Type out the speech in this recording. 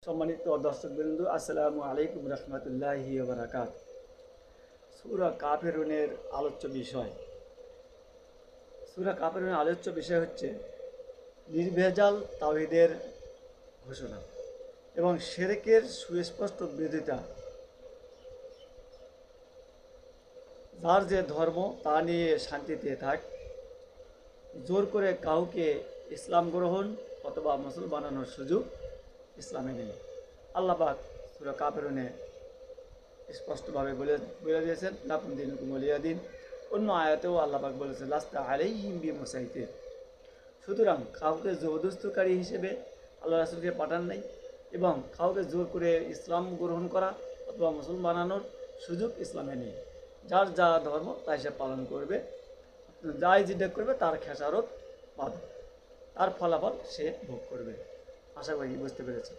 সম্মানিত দর্শকবৃন্দ, আসসালামু আলাইকুম রহমতুল্লাহি ওয়া বারাকাতুহু। সূরা কাফিরুনের আলোচ্য বিষয় হচ্ছে নির্ভেজাল তাওহীদের ঘোষণা এবং শিরকের সুস্পষ্ট বিরোধিতা। যার যে ধর্ম তা নিয়ে শান্তিতে থাক, জোর করে কাউকে ইসলাম গ্রহণ অথবা মুসলমান বানানোর সুযোগ ইসলামে নেই। আল্লাহ পাক সূরা কাফিরুনে স্পষ্টভাবে বলে দিয়েছেন, লাকুম দীনুকুম ওয়ালিয়া দিন। অন্য আয়াতেও আল্লাহ পাক বলেছেন, লাস্তা আলাইহিম বিমুসাইতির। সুতরাং কাউকে জবরদস্তকারী হিসেবে আল্লাহ রাসূলকে পাঠান নাই এবং কাউকে জোর করে ইসলাম গ্রহণ করা অথবা মুসলমান বানানোর সুযোগ ইসলামে নেই। যার যা ধর্ম তাই সে পালন করবে, যাই যেটা করবে তার খেসারত পাবে, তার ফলাফল সে ভোগ করবে। আশা করি বুঝতে পেরেছে।